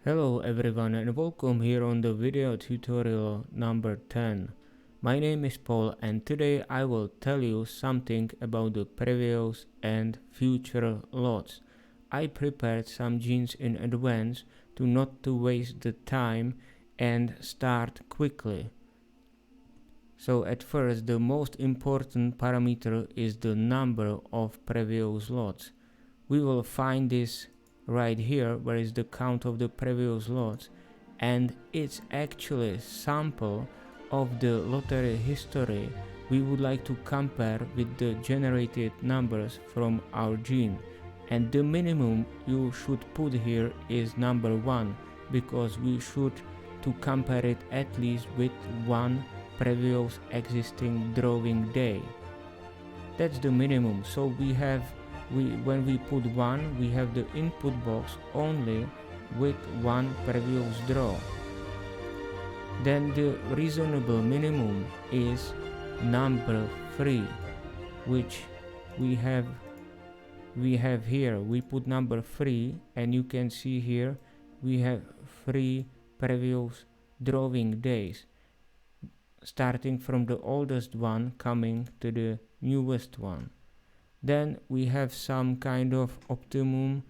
Hello everyone and welcome here on the video tutorial number 10. My name is Paul and today I will tell you something about the previous and future lots. I prepared some genes in advance to not to waste the time and start quickly. So at first the most important parameter is the number of previous lots. We will find this right here, where is the count of the previous lots, and it's actually sample of the lottery history we would like to compare with the generated numbers from our gene. And the minimum you should put here is number 1, because we should to compare it at least with one previous existing drawing day. That's the minimum. So when we put 1, we have the input box only with one previous draw. Then the reasonable minimum is number 3, which we have here. We put number 3 and you can see here we have 3 previous drawing days, starting from the oldest one coming to the newest one. Then we have some kind of optimum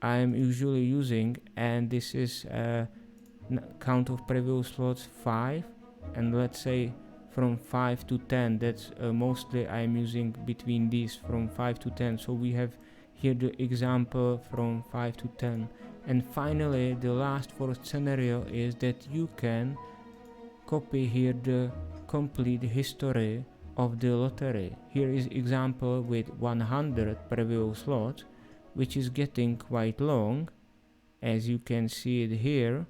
I am usually using, and this is count of previous slots 5, and let's say from 5 to 10. That's mostly I am using between these from 5 to 10. So we have here the example from 5 to 10. And finally the last fourth scenario is that you can copy here the complete history of the lottery. Here is example with 100 previous slots, which is getting quite long, as you can see it here,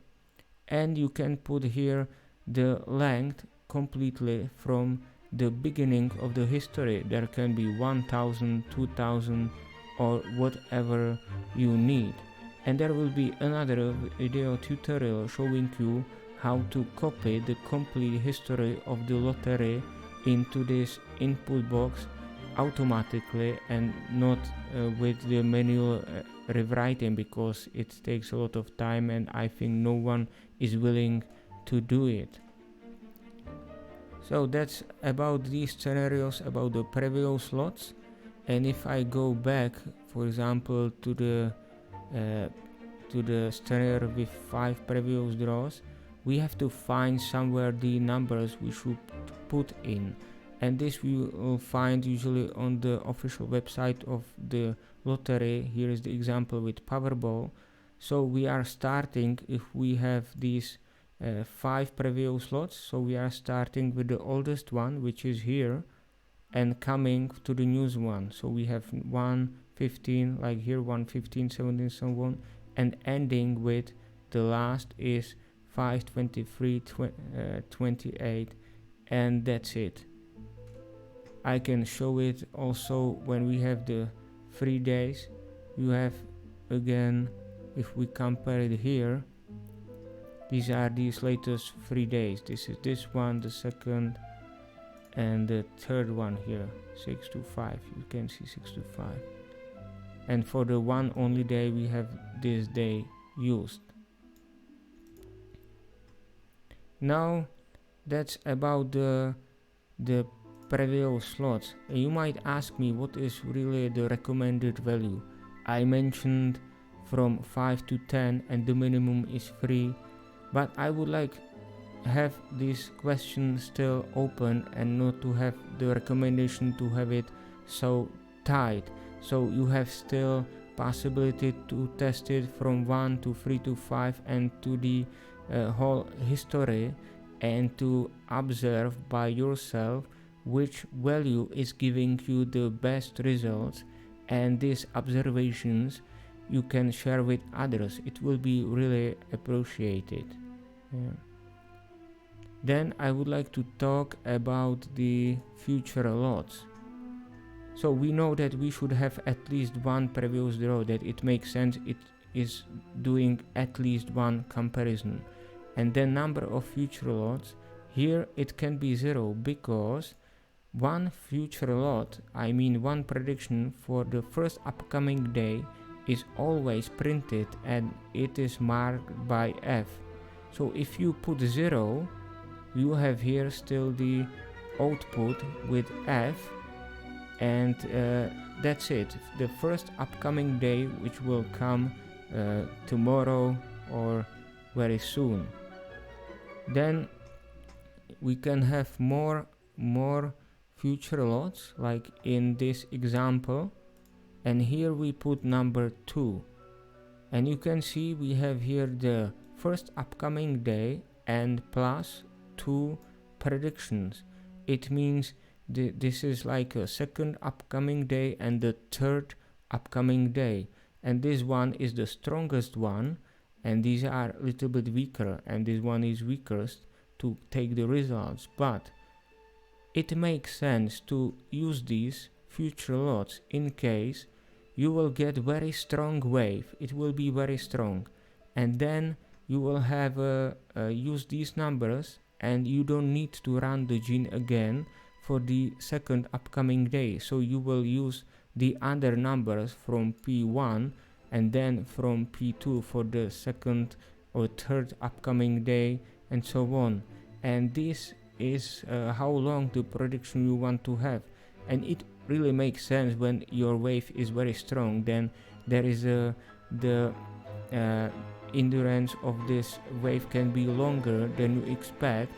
and you can put here the length completely from the beginning of the history. There can be 1000, 2000 or whatever you need. And there will be another video tutorial showing you how to copy the complete history of the lottery into this input box automatically and not with the manual rewriting, because it takes a lot of time and I think no one is willing to do it. So that's about these scenarios about the previous slots. And if I go back, for example, to the scenario with 5 previous draws, we have to find somewhere the numbers we should put in, and this we will find usually on the official website of the lottery. Here is the example with Powerball. So we are starting, if we have these 5 previous slots, so we are starting with the oldest one, which is here, and coming to the newest one. So we have 115, like here 115, 17, so on, and ending with the last is 5, 23, 28, and that's it. I can show it also when we have the 3 days. You have again, if we compare it here, these are these latest 3 days. This is this one, the second, and the third one here, 6 to 5. You can see 6 to 5. And for the one only day, we have this day used. Now that's about the previous slots. You might ask me what is really the recommended value. I mentioned from 5 to 10 and the minimum is 3, but I would like have this question still open and not to have the recommendation to have it so tight. So you have still possibility to test it from 1 to 3 to 5 and to the whole history, and to observe by yourself which value is giving you the best results, and these observations you can share with others. It will be really appreciated. Yeah. Then I would like to talk about the future lots. So we know that we should have at least one previous draw, that it makes sense, it is doing at least one comparison. And the number of future lots, here it can be 0, because one future lot, I mean one prediction for the first upcoming day, is always printed and it is marked by F. So if you put 0, you have here still the output with F, and that's it. The first upcoming day, which will come tomorrow or very soon. Then we can have more future lots, like in this example, and here we put number 2, and you can see we have here the first upcoming day and plus 2 predictions. It means this is like a second upcoming day and the third upcoming day, and this one is the strongest one, and these are a little bit weaker, and this one is weakest to take the results. But it makes sense to use these future lots in case you will get very strong wave. It will be very strong, and then you will have use these numbers, and you don't need to run the gene again for the second upcoming day. So you will use the other numbers from P1 and then from P2 for the second or third upcoming day, and so on. And this is how long the prediction you want to have, and it really makes sense when your wave is very strong. Then there is the endurance of this wave can be longer than you expect,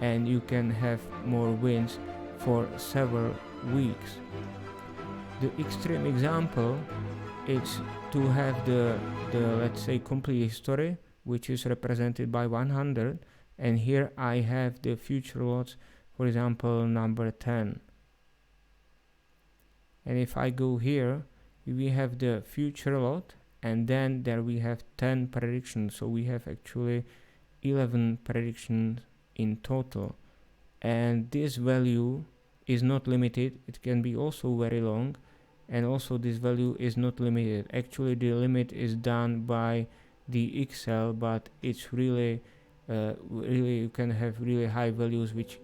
and you can have more winds for several weeks. The extreme example is to have the let's say complete history, which is represented by 100, and here I have the future lots, for example number 10. And if I go here, we have the future lot, and then there we have 10 predictions. So we have actually 11 predictions in total, and this value is not limited. It can be also very long, and also this value is not limited. Actually the limit is done by the Excel, but it's really you can have really high values, which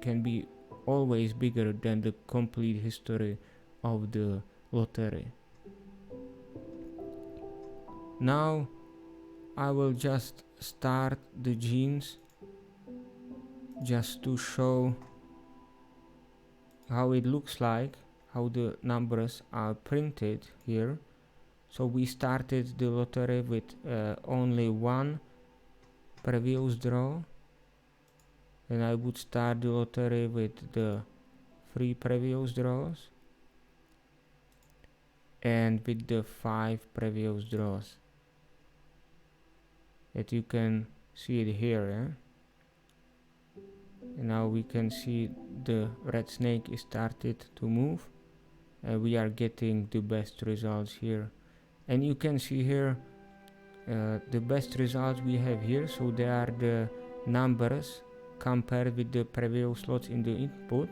can be always bigger than the complete history of the lottery. Now I will just start the genes just to show how it looks like, how the numbers are printed here. So we started the lottery with only one previous draw, and I would start the lottery with the 3 previous draws and with the 5 previous draws. That you can see it here, and now we can see the red snake is started to move, and we are getting the best results here. And you can see here the best results we have here. So they are the numbers compared with the previous slots in the input,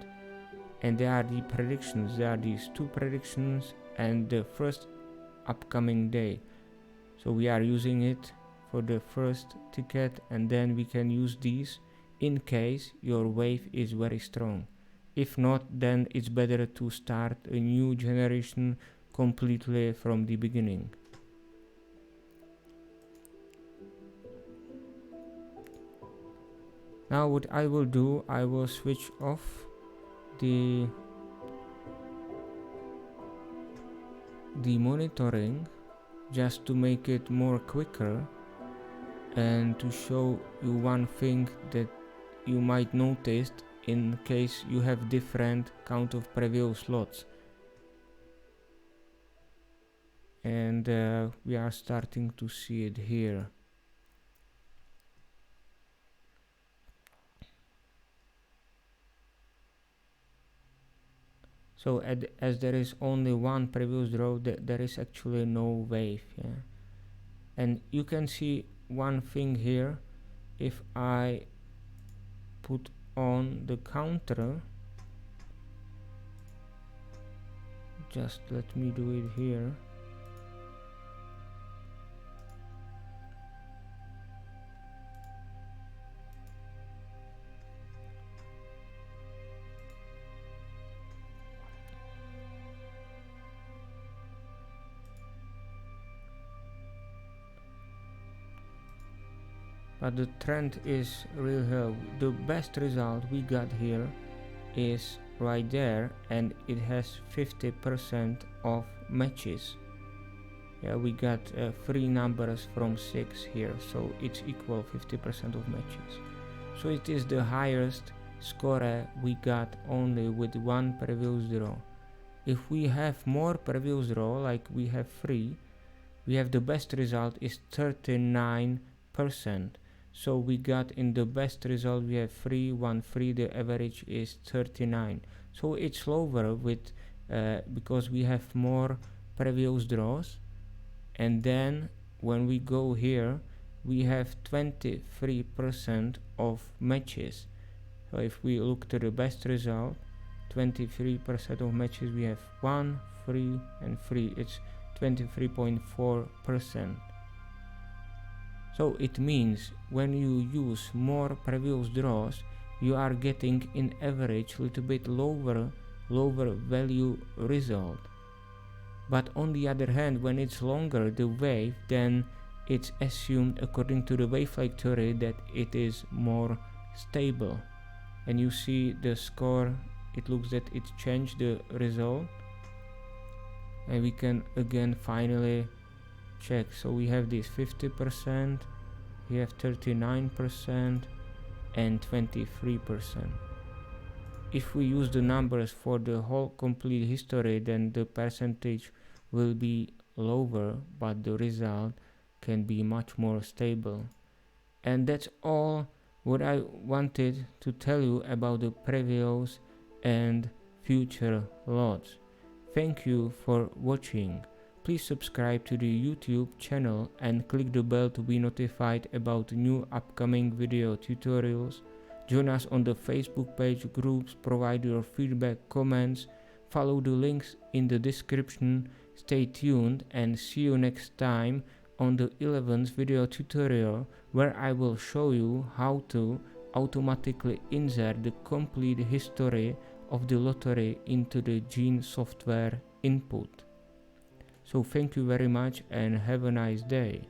and they are the predictions. There are these 2 predictions and the first upcoming day. So we are using it for the first ticket, and then we can use these in case your wave is very strong. If not, then it's better to start a new generation completely from the beginning. Now what I will do, I will switch off the monitoring just to make it more quicker, and to show you one thing that you might notice in case you have different count of previous slots. And we are starting to see it here. So as there is only one previous draw, there is actually no wave, and you can see one thing here. If I put on the counter, just let me do it here. but the trend is real here. The best result we got here is right there, and it has 50% of matches. Yeah, we got 3 numbers from 6 here, so it's equal 50% of matches. So it is the highest score we got only with 1 previous draw. If we have more previous draw, like we have 3, we have the best result is 39%. So we got in the best result we have 3, 1, 3, the average is 39. So it's lower with because we have more previous draws. And then when we go here, we have 23% of matches. So if we look to the best result, 23% of matches, we have 1, 3 and 3. It's 23.4%. So it means when you use more previous draws, you are getting in average a little bit lower value result. But on the other hand, when it's longer the wave, then it's assumed according to the wave-like theory that it is more stable. And you see the score, it looks that it changed the result. And we can again finally check. So we have this 50%, we have 39% and 23%. If we use the numbers for the whole complete history, then the percentage will be lower, but the result can be much more stable. And that's all what I wanted to tell you about the previous and future lots. Thank you for watching. Please subscribe to the YouTube channel and click the bell to be notified about new upcoming video tutorials. Join us on the Facebook page, groups, provide your feedback, comments, follow the links in the description. Stay tuned and see you next time on the 11th video tutorial, where I will show you how to automatically insert the complete history of the lottery into the Gene software input. So thank you very much and have a nice day.